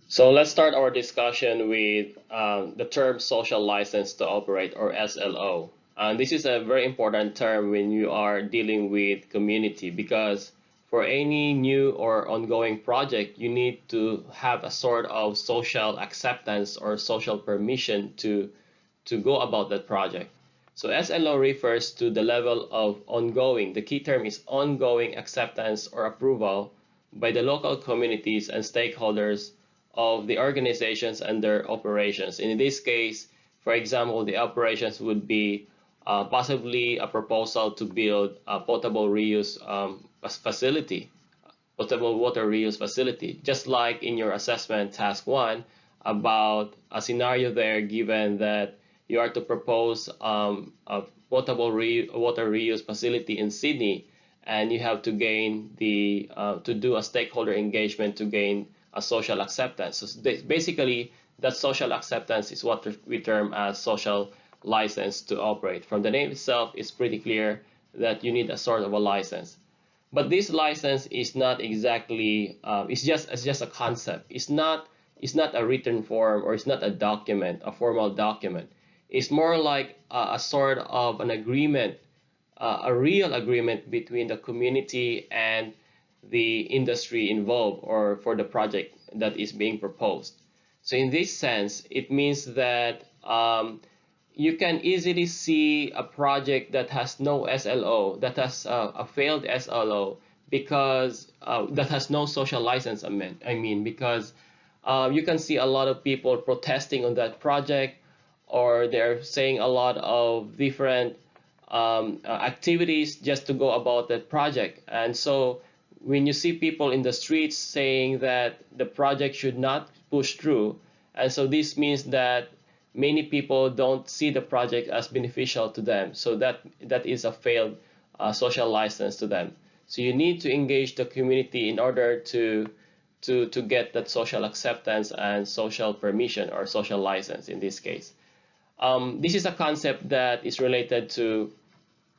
So let's start our discussion with the term social license to operate, or SLO. And this is a very important term when you are dealing with community, because for any new or ongoing project, you need to have a sort of social acceptance or social permission to go about that project. So SLO refers to the level of ongoing, the key term is ongoing acceptance or approval by the local communities and stakeholders of the organizations and their operations. In this case, for example, the operations would be possibly a proposal to build a potable reuse facility, potable water reuse facility, just like in your assessment task one about a scenario there, given that you are to propose a potable water reuse facility in Sydney, and you have to gain to do a stakeholder engagement to gain a social acceptance. So basically, that social acceptance is what we term as social license to operate. From the name itself, it's pretty clear that you need a sort of a license. But this license is not exactly it's just a concept. It's not a written form, or it's not a document, a formal document. It's more like a sort of an agreement, a real agreement between the community and the industry involved, or for the project that is being proposed. So in this sense, it means that you can easily see a project that has no SLO, that has a failed SLO, because that has no social license. I mean, because you can see a lot of people protesting on that project, or they're saying a lot of different activities just to go about that project. And so when you see people in the streets saying that the project should not push through, and so this means that many people don't see the project as beneficial to them. So that is a failed social license to them. So you need to engage the community in order to get that social acceptance and social permission, or social license in this case. This is a concept that is related to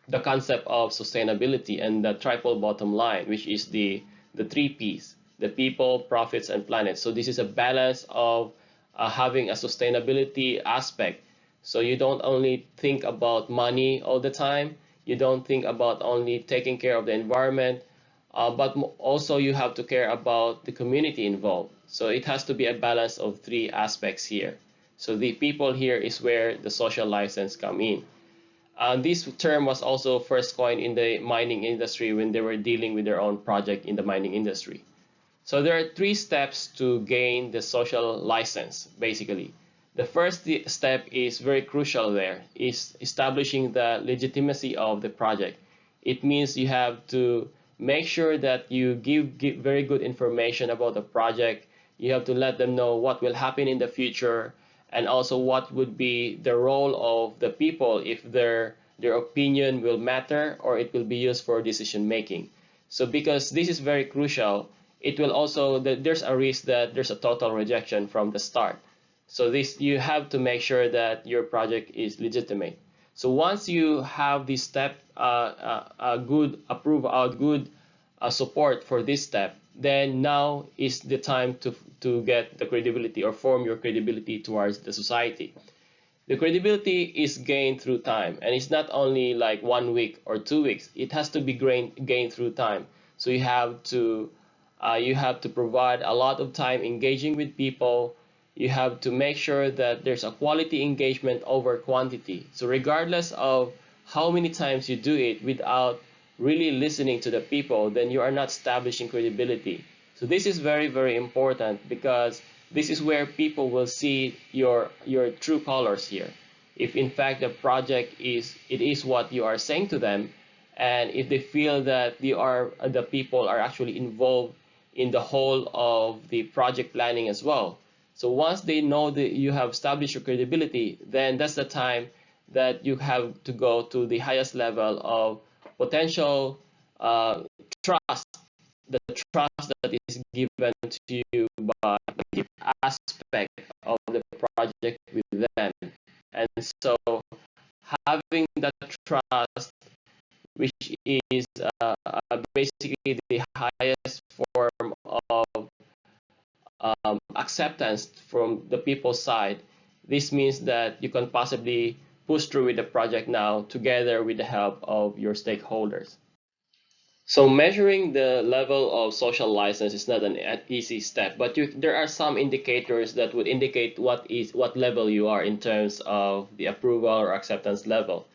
the concept of sustainability and the triple bottom line, which is the three P's: the people, profits, and planet. So this is a balance of having a sustainability aspect. So you don't only think about money all the time. You don't think about only taking care of the environment, but also you have to care about the community involved. So it has to be a balance of three aspects here. So the people here is where the social license come in. This term was also first coined in the mining industry when they were dealing with their own project in the mining industry. So there are three steps to gain the social license, basically. The first step is very crucial there, is establishing the legitimacy of the project. It means you have to make sure that you give very good information about the project. You have to let them know what will happen in the future, and also what would be the role of the people, if their opinion will matter or it will be used for decision making. So because this is very crucial, it will also, there's a risk that there's a total rejection from the start. So this, you have to make sure that your project is legitimate. So once you have this step, a good approval, a good support for this step, then now is the time to get the credibility, or form your credibility towards the society. The credibility is gained through time, and it's not only like 1 week or 2 weeks. It has to be gained through time. So you have to provide a lot of time engaging with people. You have to make sure that there's a quality engagement over quantity. So regardless of how many times you do it without really listening to the people, then you are not establishing credibility. So this is very, very important, because this is where people will see your true colors here. If in fact the project is what you are saying to them, and if they feel that the people are actually involved in the whole of the project planning as well. So once they know that you have established your credibility, then that's the time that you have to go to the highest level of potential trust, the trust that is given to you by the aspect of the project with them. And so having that trust, which is basically the highest form of acceptance from the people's side, this means that you can possibly push through with the project now together with the help of your stakeholders. So measuring the level of social license is not an easy step, but there are some indicators that would indicate what level you are in terms of the approval or acceptance level.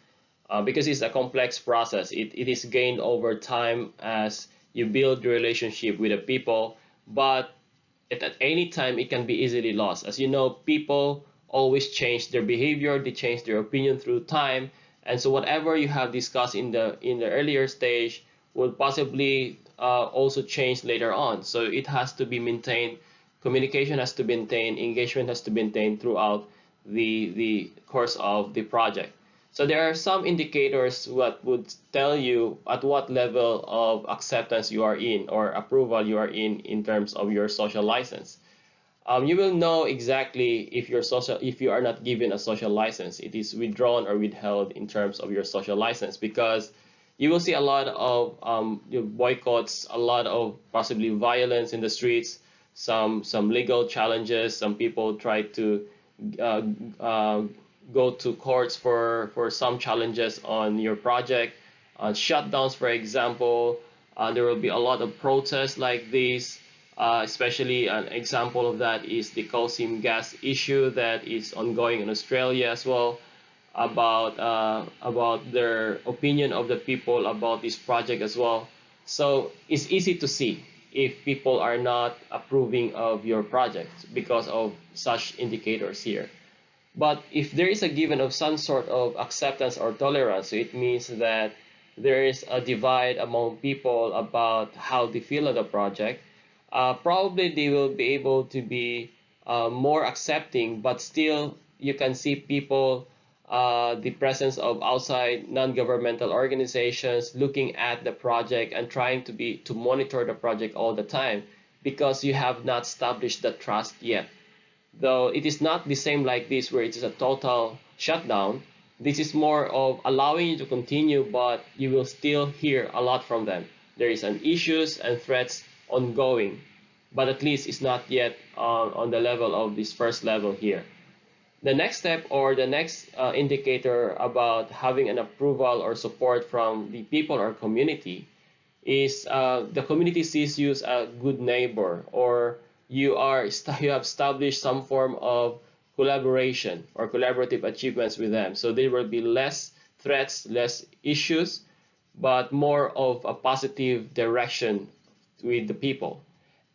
Because it's a complex process, it is gained over time as you build the relationship with the people, but at any time it can be easily lost. As you know, people always change their behavior, they change their opinion through time, and so whatever you have discussed in the earlier stage will possibly also change later on. So it has to be maintained, communication has to be maintained, engagement has to be maintained throughout the course of the project. So there are some indicators what would tell you at what level of acceptance you are in or approval you are in terms of your social license. You will know exactly if you are not given a social license, it is withdrawn or withheld in terms of your social license, because you will see a lot of boycotts, a lot of possibly violence in the streets, some legal challenges. Some people try to uh, uh, go to courts for some challenges on your project, on shutdowns, for example. There will be a lot of protests like this. Especially an example of that is the coal seam gas issue that is ongoing in Australia as well, about their opinion of the people about this project as well. So it's easy to see if people are not approving of your project because of such indicators here. But if there is a given of some sort of acceptance or tolerance, so it means that there is a divide among people about how they feel of the project. Probably they will be able to be more accepting, but still you can see people, the presence of outside non-governmental organizations looking at the project and trying to monitor the project all the time, because you have not established the trust yet. Though it is not the same like this where it is a total shutdown, this is more of allowing you to continue, but you will still hear a lot from them. There is an issues and threats ongoing, but at least it's not yet on the level of this first level here. The next step or the next indicator about having an approval or support from the people or community is the community sees you as a good neighbor, or you have established some form of collaboration or collaborative achievements with them. So there will be less threats, less issues, but more of a positive direction with the people.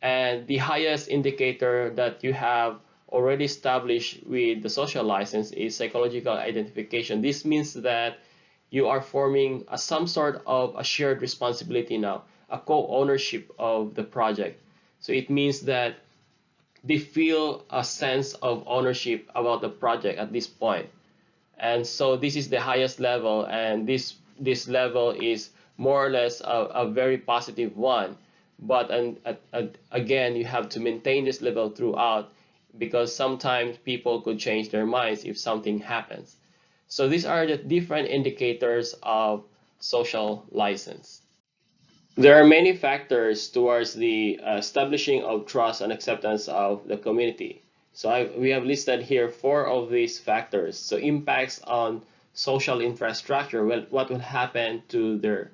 And the highest indicator that you have already established with the social license is psychological identification. This means that you are forming some sort of a shared responsibility now, a co-ownership of the project. So it means that they feel a sense of ownership about the project at this point. And so this is the highest level, and this level is more or less a very positive one. But again, you have to maintain this level throughout, because sometimes people could change their minds if something happens. So these are the different indicators of social license. There are many factors towards the establishing of trust and acceptance of the community. So we have listed here 4 of these factors. So impacts on social infrastructure. Well, what will happen to their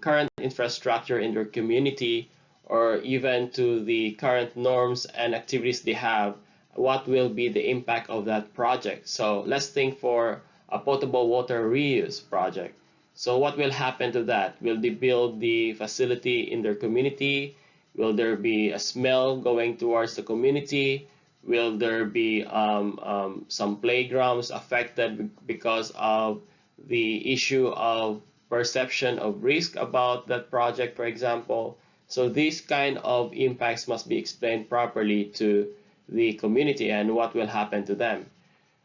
current infrastructure in their community, or even to the current norms and activities they have? What will be the impact of that project? So let's think for a potable water reuse project. So what will happen to that? Will they build the facility in their community? Will there be a smell going towards the community? Will there be some playgrounds affected because of the issue of perception of risk about that project, for example? So these kind of impacts must be explained properly to the community and what will happen to them.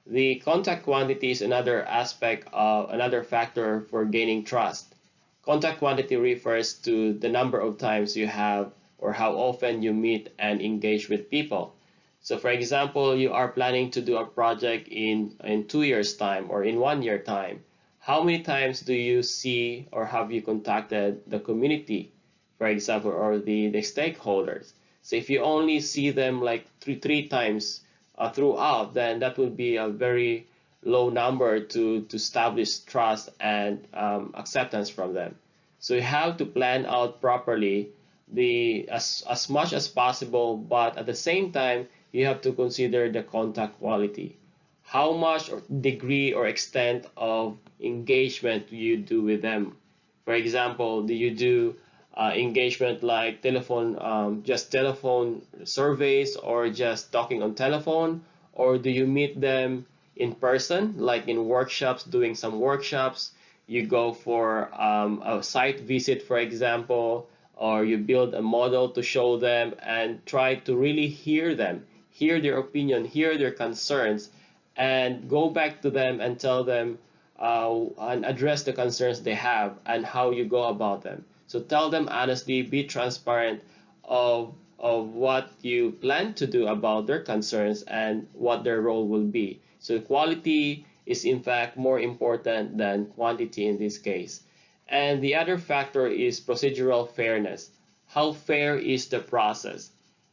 The contact quantity is another aspect of another factor for gaining trust. Contact quantity refers to the number of times you have or how often you meet and engage with people. So for example, you are planning to do a project in 2 years time or in 1 year time. How many times do you see or have you contacted the community, for example, or the stakeholders? So if you only see them like three times throughout, then that would be a very low number to establish trust and acceptance from them. So you have to plan out properly as much as possible, but at the same time, you have to consider the contact quality. How much or degree or extent of engagement do you do with them? For example, do you do engagement like telephone, just telephone surveys or just talking on telephone? Or do you meet them in person, like in workshops, doing some workshops? You go for a site visit, for example, or you build a model to show them and try to really hear them, hear their opinion, hear their concerns, and go back to them and tell them and address the concerns they have and how you go about them. So tell them honestly, be transparent of what you plan to do about their concerns and what their role will be. So quality is in fact more important than quantity in this case. And the other factor is procedural fairness. How fair is the process?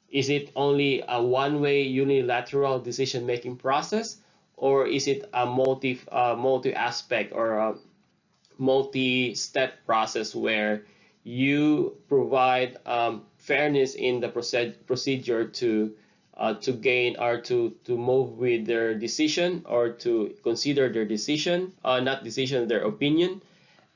Is it only a one-way unilateral decision-making process, or is it a multi-aspect or a multi-step process where you provide fairness in the procedure to gain or to move with their decision or to consider their decision, not decision, their opinion,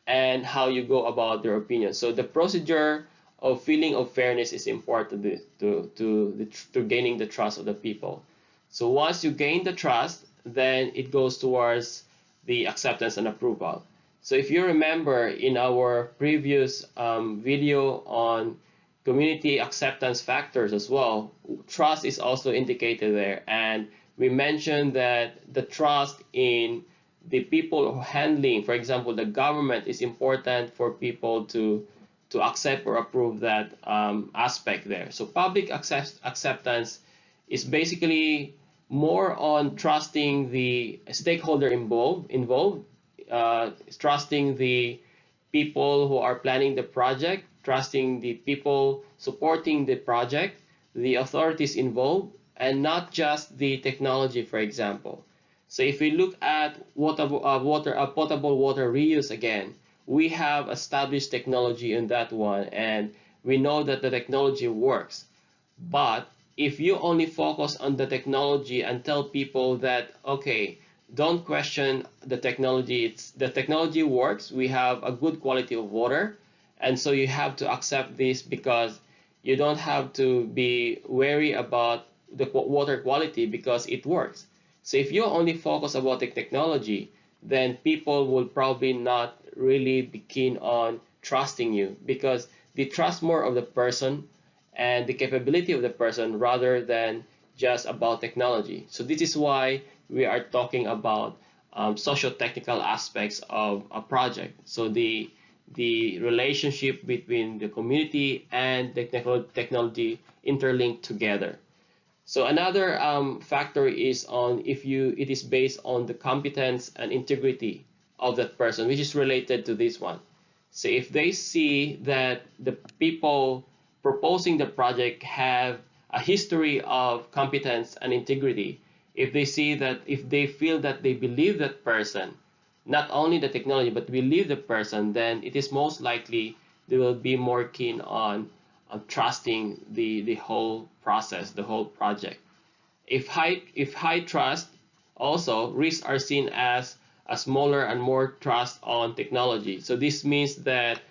and how you go about their opinion. So the procedure of feeling of fairness is important to gaining the trust of the people. So once you gain the trust, then it goes towards the acceptance and approval. So if you remember in our previous video on community acceptance factors as well, trust is also indicated there. And we mentioned that the trust in the people handling, for example, the government, is important for people to accept or approve that aspect there. So public acceptance is basically more on trusting the stakeholder involved, trusting the people who are planning the project, trusting the people supporting the project, the authorities involved, and not just the technology, for example. So if we look at potable water reuse again, we have established technology in that one, and we know that the technology works. But if you only focus on the technology and tell people that, okay, don't question the technology, the technology works, we have a good quality of water, and so you have to accept this because you don't have to be wary about the water quality because it works. So if you only focus about the technology, then people will probably not really be keen on trusting you because they trust more of the person and the capability of the person rather than just about technology. So this is why we are talking about socio-technical aspects of a project. So the relationship between the community and the technology interlinked together. So another factor is on it is based on the competence and integrity of that person, which is related to this one. So if they see that the people proposing the project have a history of competence and integrity, if they feel that they believe that person, not only the technology, but believe the person, then it is most likely they will be more keen on trusting the whole process, the whole project. If high trust, also risks are seen as a smaller and more trust on technology. So this means that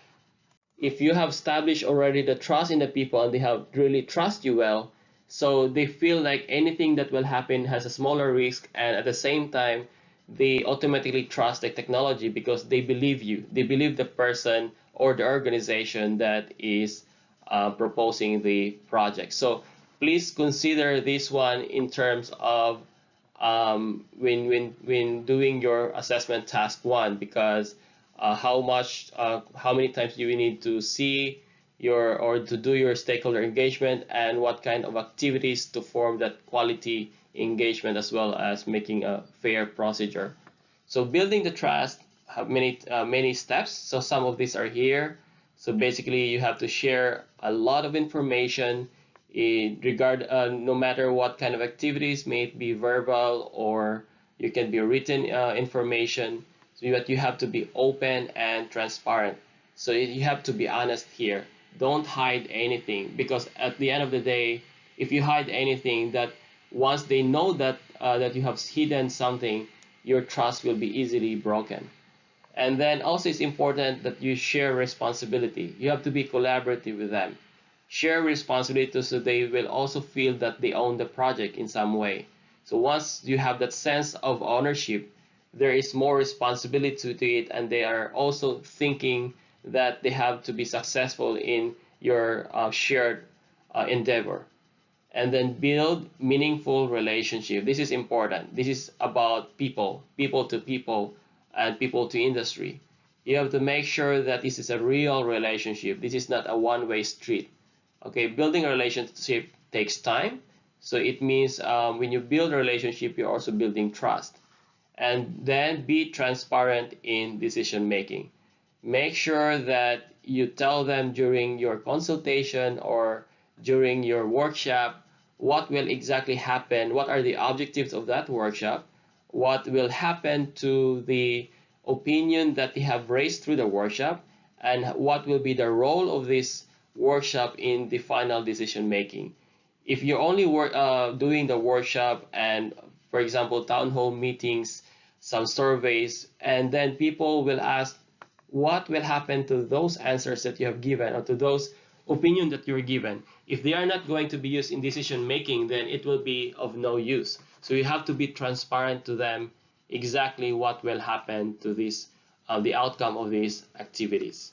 if you have established already the trust in the people and they have really trust you well, so they feel like anything that will happen has a smaller risk, and at the same time they automatically trust the technology because they believe you, they believe the person or the organization that is proposing the project. So please consider this one in terms of when doing your assessment task one, because how many times do you need to see or to do your stakeholder engagement, and what kind of activities to form that quality engagement, as well as making a fair procedure. So building the trust have many steps. So some of these are here. So basically you have to share a lot of information. No matter what kind of activities, may it be verbal or you can be written information, so that you have to be open and transparent. So you have to be honest here. Don't hide anything, because at the end of the day, if you hide anything, that once they know that you have hidden something, your trust will be easily broken. And then also it's important that you share responsibility. You have to be collaborative with them. Share responsibility so they will also feel that they own the project in some way. So once you have that sense of ownership, there is more responsibility to it, and they are also thinking that they have to be successful in your shared endeavor. And then build meaningful relationship. This is important. This is about people, people to people, and people to industry. You have to make sure that this is a real relationship. This is not a one-way street. Okay, building a relationship takes time. So it means when you build a relationship, you're also building trust. And then be transparent in decision making. Make sure that you tell them during your consultation or during your workshop what will exactly happen, what are the objectives of that workshop, what will happen to the opinion that they have raised through the workshop, and what will be the role of this workshop in the final decision making. If you're only doing the workshop and, for example, town hall meetings, some surveys, and then people will ask what will happen to those answers that you have given or to those opinion that you're given. If they are not going to be used in decision making, then it will be of no use. So you have to be transparent to them exactly what will happen to this, the outcome of these activities.